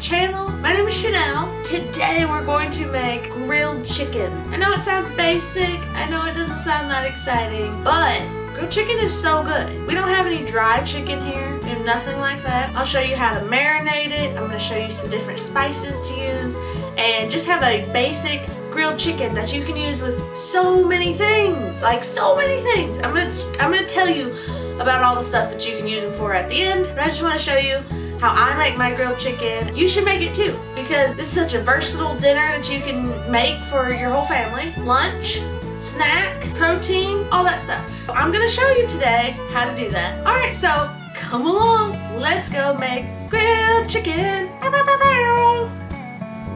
channel. My name is Chanel. Today we're going to make grilled chicken. I know it sounds basic, I know it doesn't sound that exciting, but grilled chicken is so good. We don't have any dry chicken here, we have nothing like that. I'll show you how to marinate it, I'm going to show you some different spices to use, and just have a basic grilled chicken that you can use with so many things, like so many things. I'm gonna tell you about all the stuff that you can use them for at the end, but I just want to show you how I make my grilled chicken. You should make it too, because this is such a versatile dinner that you can make for your whole family. Lunch, snack, protein, all that stuff. I'm gonna show you today how to do that. Alright, so come along, let's go make grilled chicken.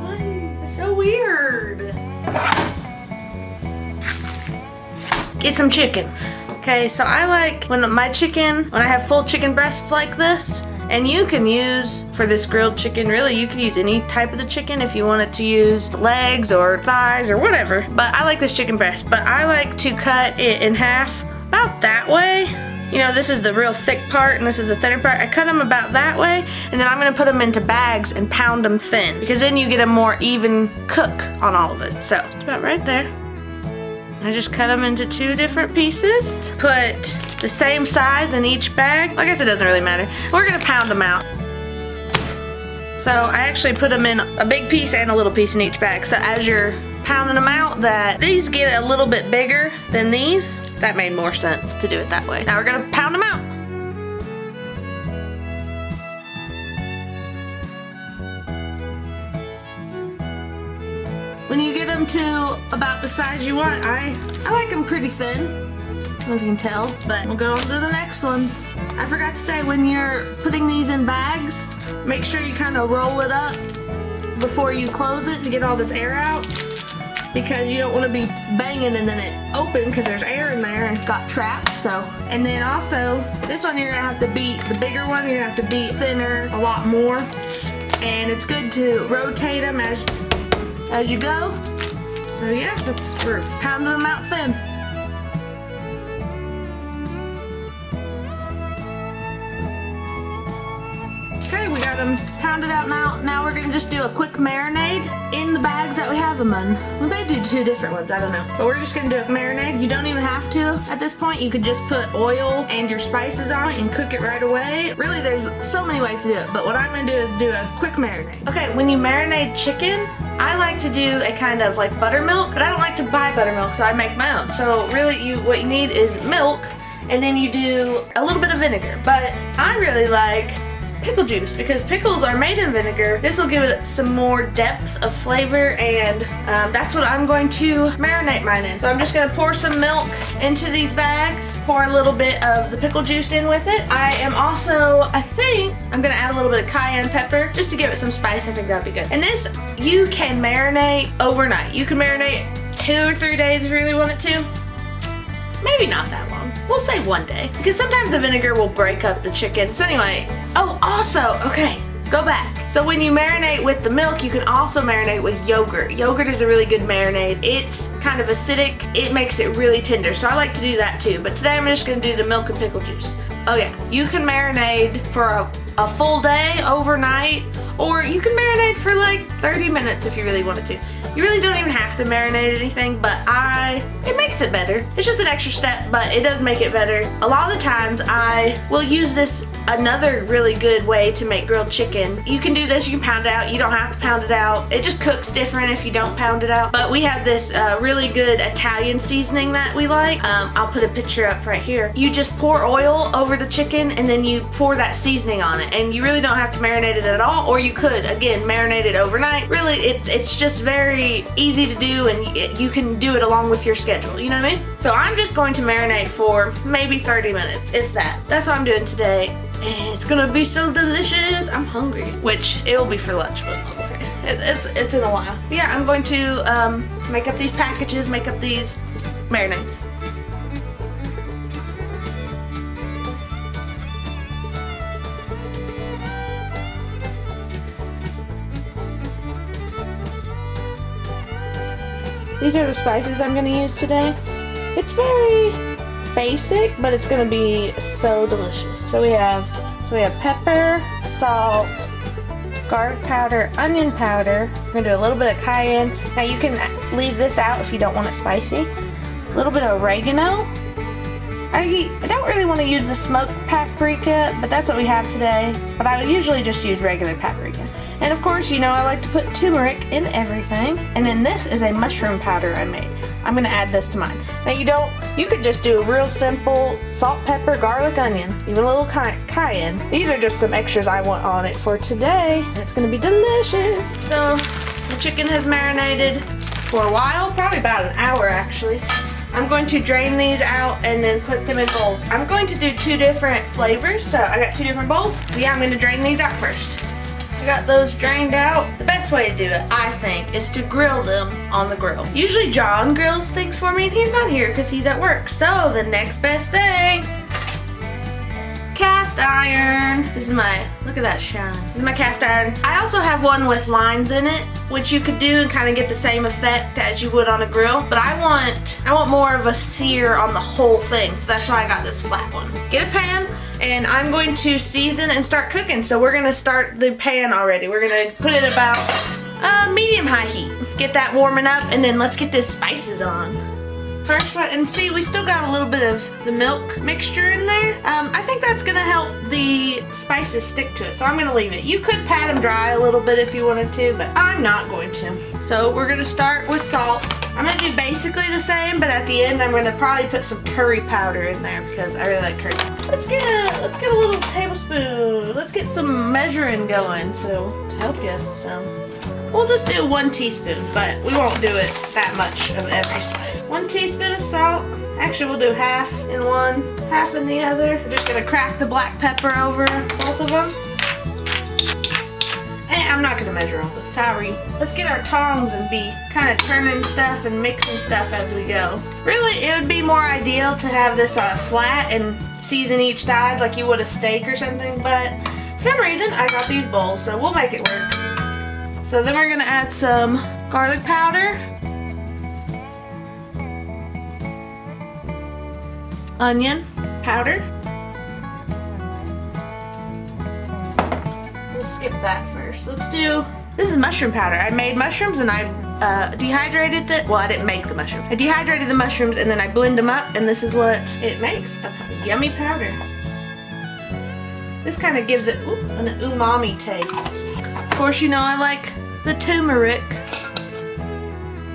Why? It's so weird. Get some chicken. Okay, so I like when I have full chicken breasts like this, and you can use, for this grilled chicken, really you can use any type of the chicken if you wanted to use legs or thighs or whatever, but I like this chicken breast. But I like to cut it in half about that way. You know, this is the real thick part and this is the thinner part. I cut them about that way, and then I'm gonna put them into bags and pound them thin, because then you get a more even cook on all of it. So it's about right there. I just cut them into 2 different pieces. Put the same size in each bag. I guess it doesn't really matter. We're gonna pound them out. So I actually put them in a big piece and a little piece in each bag. So as you're pounding them out, that these get a little bit bigger than these. That made more sense to do it that way. Now we're gonna pound them out. When you get them to about the size you want, I like them pretty thin. I don't know if you can tell, but we'll go on to the next ones. I forgot to say, when you're putting these in bags, make sure you kind of roll it up before you close it to get all this air out, because you don't want to be banging and then it open because there's air in there and it got trapped. So, and then also this one you're gonna have to beat, the bigger one you're gonna have to beat thinner a lot more, and it's good to rotate them as you go. So yeah, we're pounding them out thin. Okay, we got them pounded out now. Now we're gonna just do a quick marinade in the bags that we have them in. We may do 2 different ones, I don't know. But we're just gonna do a marinade. You don't even have to at this point. You could just put oil and your spices on it and cook it right away. Really, there's so many ways to do it, but what I'm gonna do is do a quick marinade. Okay, when you marinate chicken, I like to do a kind of like buttermilk, but I don't like to buy buttermilk, so I make my own. So really, what you need is milk, and then you do a little bit of vinegar. But I really like pickle juice, because pickles are made in vinegar. This will give it some more depth of flavor, and that's what I'm going to marinate mine in. So I'm just gonna pour some milk into these bags, pour a little bit of the pickle juice in with it. I am also, I think, I'm gonna add a little bit of cayenne pepper just to give it some spice. I think that'd be good. And this, you can marinate overnight. You can marinate 2 or 3 days if you really wanted to. Maybe not that long. We'll say 1 day, because sometimes the vinegar will break up the chicken. So anyway, oh, also, okay, go back. So when you marinate with the milk, you can also marinate with yogurt. Yogurt is a really good marinade. It's kind of acidic. It makes it really tender. So I like to do that too. But today I'm just gonna do the milk and pickle juice. Oh yeah, you can marinate for a full day, overnight, or you can marinate for like 30 minutes if you really wanted to. You really don't even have to marinate anything, but it makes it better. It's just an extra step, but it does make it better. A lot of the times I will use this, another really good way to make grilled chicken. You can do this, you can pound it out, you don't have to pound it out. It just cooks different if you don't pound it out. But we have this really good Italian seasoning that we like. I'll put a picture up right here. You just pour oil over the chicken and then you pour that seasoning on it. And you really don't have to marinate it at all, or you could, again, marinate it overnight. Really, it's just very easy to do, and you can do it along with your schedule, you know what I mean? So I'm just going to marinate for maybe 30 minutes, if that. That's what I'm doing today, and it's gonna be so delicious. I'm hungry, which it will be for lunch, but okay. It's in a while. Yeah, I'm going to make up these packages, make up these marinades. These are the spices I'm gonna use today. It's very basic, but it's gonna be so delicious. So we have pepper, salt, garlic powder, onion powder. We're gonna do a little bit of cayenne. Now you can leave this out if you don't want it spicy. A little bit of oregano. I don't really want to use the smoked paprika, but that's what we have today. But I would usually just use regular paprika. And of course, you know I like to put turmeric in everything. And then this is a mushroom powder I made. I'm gonna add this to mine. Now you could just do a real simple salt, pepper, garlic, onion, even a little cayenne. These are just some extras I want on it for today. It's gonna be delicious. So the chicken has marinated for a while, probably about an hour actually. I'm going to drain these out and then put them in bowls. I'm going to do 2 different flavors, so I got 2 different bowls. So yeah, I'm gonna drain these out first. I got those drained out. The best way to do it, I think, is to grill them on the grill. Usually John grills things for me and he's not here because he's at work. So the next best thing, cast iron. This is my, look at that shine. This is my cast iron. I also have one with lines in it, which you could do and kind of get the same effect as you would on a grill. But I want more of a sear on the whole thing, so that's why I got this flat one. Get a pan, and I'm going to season and start cooking. So we're gonna start the pan already. We're gonna put it about medium-high heat. Get that warming up, and then let's get these spices on. First one, and see, we still got a little bit of the milk mixture in there. I think that's gonna help the spices stick to it, so I'm gonna leave it. You could pat them dry a little bit if you wanted to, but I'm not going to. So we're gonna start with salt. I'm gonna do basically the same, but at the end I'm gonna probably put some curry powder in there because I really like curry. Let's get a little tablespoon. Let's get some measuring going, so to help you some. We'll just do 1 teaspoon, but we won't do it that much of every spice. 1 teaspoon of salt. Actually, we'll do half in one, half in the other. We're just gonna crack the black pepper over both of them. I'm not gonna measure all this, sorry. Let's get our tongs and be kind of turning stuff and mixing stuff as we go. Really, it would be more ideal to have this flat and season each side like you would a steak or something, but for some reason, I got these bowls, so we'll make it work. So then we're gonna add some garlic powder, onion powder. We'll skip that first. This is mushroom powder. I made mushrooms and I dehydrated the, well, I didn't make the mushroom. I dehydrated the mushrooms and then I blend them up, and this is what it makes, a yummy powder. This kind of gives it an umami taste. Of course, you know I like the turmeric.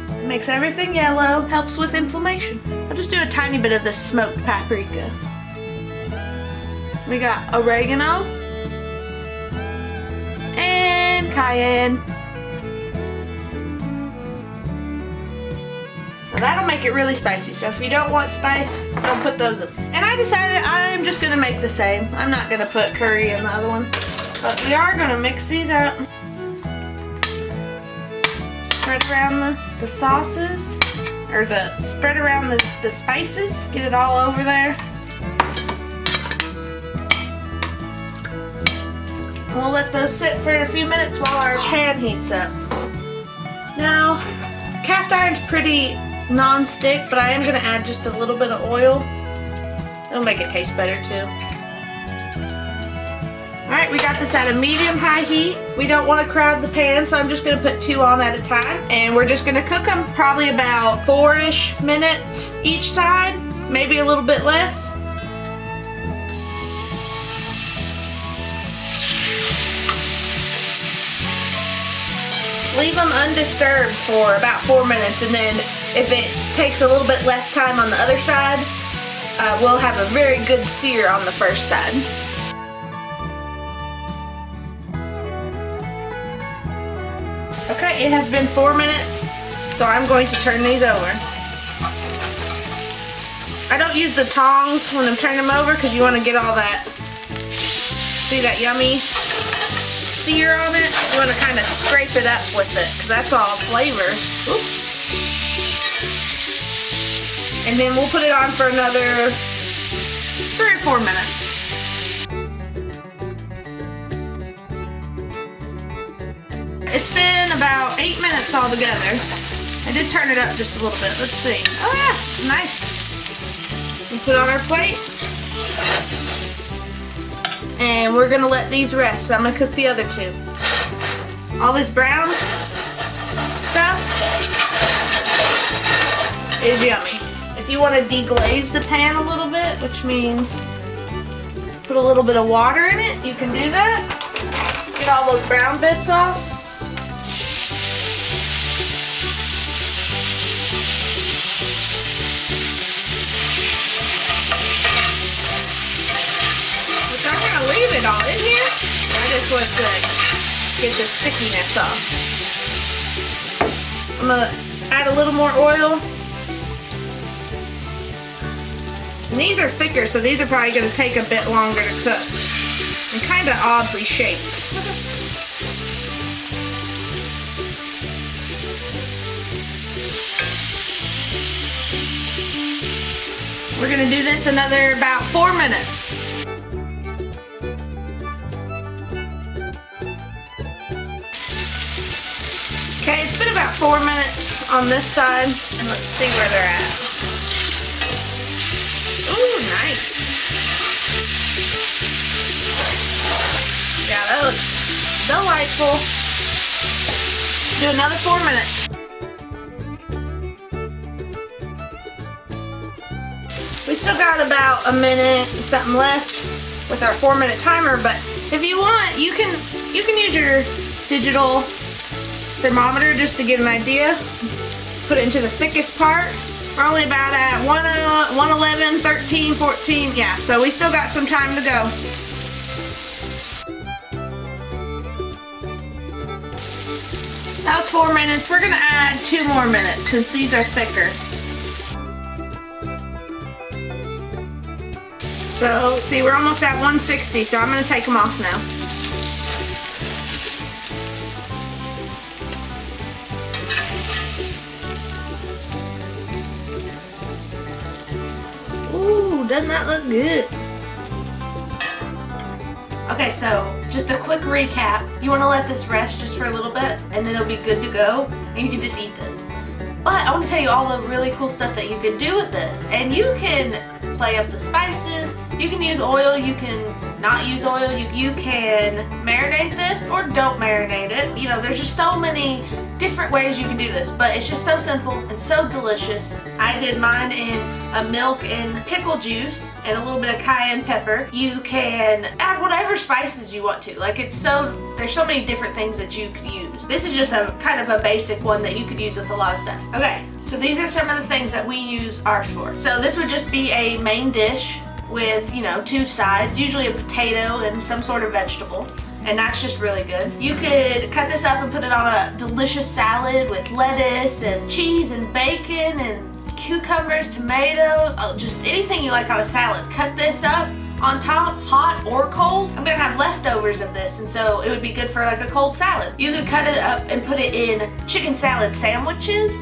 It makes everything yellow, helps with inflammation. I'll just do a tiny bit of the smoked paprika. We got oregano and cayenne. Now that'll make it really spicy, so if you don't want spice, don't put those in. And I decided I'm just gonna make the same. I'm not gonna put curry in the other one, but we are gonna mix these up. Spread around the sauces, or spread around the spices. Get it all over there. And we'll let those sit for a few minutes while our pan heats up. Now, cast iron's pretty non-stick, but I am gonna add just a little bit of oil. It'll make it taste better too. Alright, we got this at a medium-high heat. We don't want to crowd the pan, so I'm just going to put 2 on at a time. And we're just going to cook them probably about 4-ish minutes each side, maybe a little bit less. Leave them undisturbed for about 4 minutes, and then if it takes a little bit less time on the other side, we'll have a very good sear on the first side. Okay, it has been 4 minutes, so I'm going to turn these over. I don't use the tongs when I'm turning them over because you want to get all that, see that yummy sear on it? You want to kind of scrape it up with it because that's all flavor. Oop. And then we'll put it on for another 3 or 4 minutes. It's been about 8 minutes altogether. I did turn it up just a little bit. Let's see. Oh yeah, it's nice. We put it on our plate. And we're gonna let these rest. So I'm gonna cook the other 2. All this brown stuff is yummy. If you want to deglaze the pan a little bit, which means put a little bit of water in it, you can do that. Get all those brown bits off. Which I'm going to leave it all in here. I just want to get the stickiness off. I'm going to add a little more oil. And these are thicker, so these are probably going to take a bit longer to cook. And kind of oddly shaped. We're going to do this another about 4 minutes. Okay, it's been about 4 minutes on this side, and let's see where they're at. Ooh, nice. Yeah, that looks delightful. Do another 4 minutes. We still got about a minute and something left with our 4-minute timer, but if you want, you can use your digital thermometer just to get an idea. Put it into the thickest part. We're only about at 111, 13, 14. Yeah, so we still got some time to go. That was 4 minutes. We're gonna add 2 more minutes since these are thicker. So, see, we're almost at 160, so I'm gonna take them off now. Doesn't that look good? Okay, so just a quick recap. You want to let this rest just for a little bit and then it'll be good to go and you can just eat this. But I want to tell you all the really cool stuff that you can do with this. And you can play up the spices, you can use oil, you can not use oil, you can marinate this or don't marinate it. You know, there's just so many different ways you can do this, but it's just so simple and so delicious. I did mine in a milk and pickle juice and a little bit of cayenne pepper. You can add whatever spices you want to. Like there's so many different things that you could use. This is just a kind of a basic one that you could use with a lot of stuff. Okay, so these are some of the things that we use ours for. So this would just be a main dish with, you know, 2 sides, usually a potato and some sort of vegetable. And that's just really good. You could cut this up and put it on a delicious salad with lettuce and cheese and bacon and cucumbers, tomatoes, just anything you like on a salad. Cut this up on top, hot or cold. I'm gonna have leftovers of this, and so it would be good for like a cold salad. You could cut it up and put it in chicken salad sandwiches.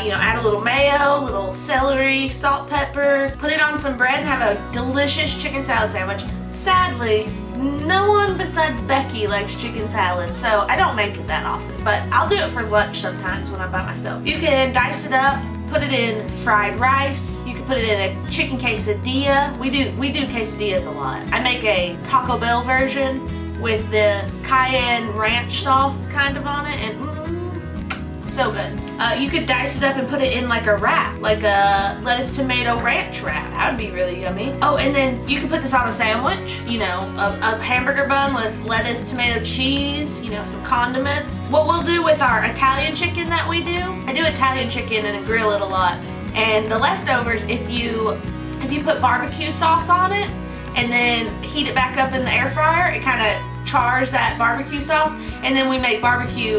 You know, add a little mayo, a little celery, salt, pepper, put it on some bread and have a delicious chicken salad sandwich. Sadly, no one besides Becky likes chicken salad, so I don't make it that often, but I'll do it for lunch sometimes when I'm by myself. You can dice it up, put it in fried rice. You can put it in a chicken quesadilla. We do quesadillas a lot. I make a Taco Bell version with the cayenne ranch sauce kind of on it, and so good. You could dice it up and put it in like a wrap, like a lettuce tomato ranch wrap. That would be really yummy. Oh, and then you could put this on a sandwich, you know, a hamburger bun with lettuce, tomato, cheese, you know, some condiments. What we'll do with our Italian chicken that we do, I do Italian chicken and I grill it a lot. And the leftovers, if you put barbecue sauce on it and then heat it back up in the air fryer, it kind of chars that barbecue sauce, and then we make barbecue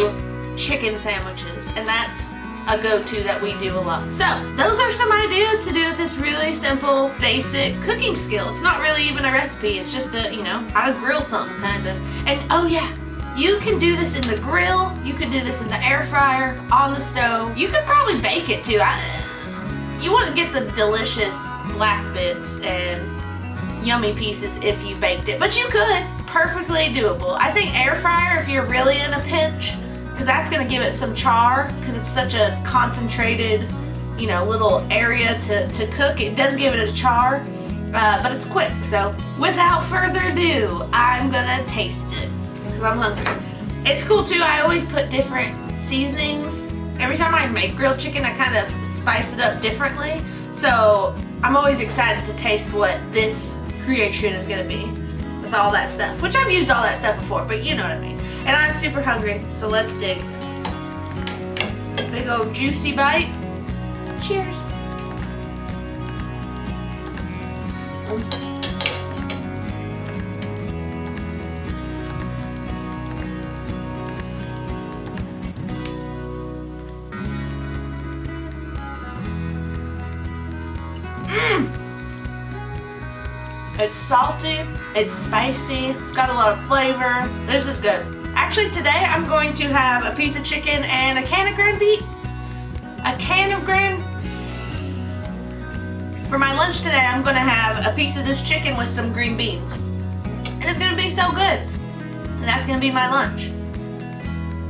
chicken sandwiches, and that's a go-to that we do a lot. So those are some ideas to do with this really simple, basic cooking skill. It's not really even a recipe, it's just a, you know, how to grill something kind of. And oh yeah, you can do this in the grill, you can do this in the air fryer, on the stove. You could probably bake it too. You wouldn't get the delicious black bits and yummy pieces if you baked it, but you could. Perfectly doable. I think air fryer if you're really in a pinch, because that's going to give it some char, because it's such a concentrated, you know, little area to cook. It does give it a char, but it's quick. So without further ado, I'm going to taste it, because I'm hungry. It's cool too. I always put different seasonings. Every time I make grilled chicken, I kind of spice it up differently. So I'm always excited to taste what this creation is gonna be with all that stuff, which I've used all that stuff before, but you know what I mean. And I'm super hungry, so let's dig. Big old juicy bite. Cheers. It's salty, it's spicy, it's got a lot of flavor. This is good. Actually, today I'm going to have a piece of chicken and a can of ground beef. A can of ground. For my lunch today, I'm gonna have a piece of this chicken with some green beans. And it's gonna be so good. And that's gonna be my lunch.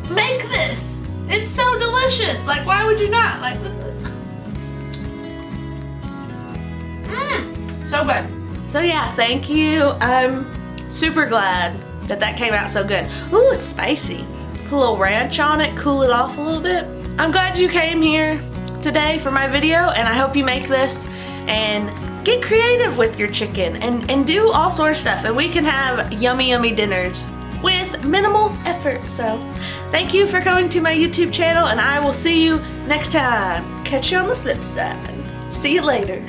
Make this. It's so delicious. Like, why would you not? Like, so good. So yeah, thank you. I'm super glad that came out so good. Ooh, it's spicy. Put a little ranch on it, cool it off a little bit. I'm glad you came here today for my video, and I hope you make this and get creative with your chicken and do all sorts of stuff, and we can have yummy, yummy dinners with minimal effort. So thank you for coming to my YouTube channel, and I will see you next time. Catch you on the flip side. See you later.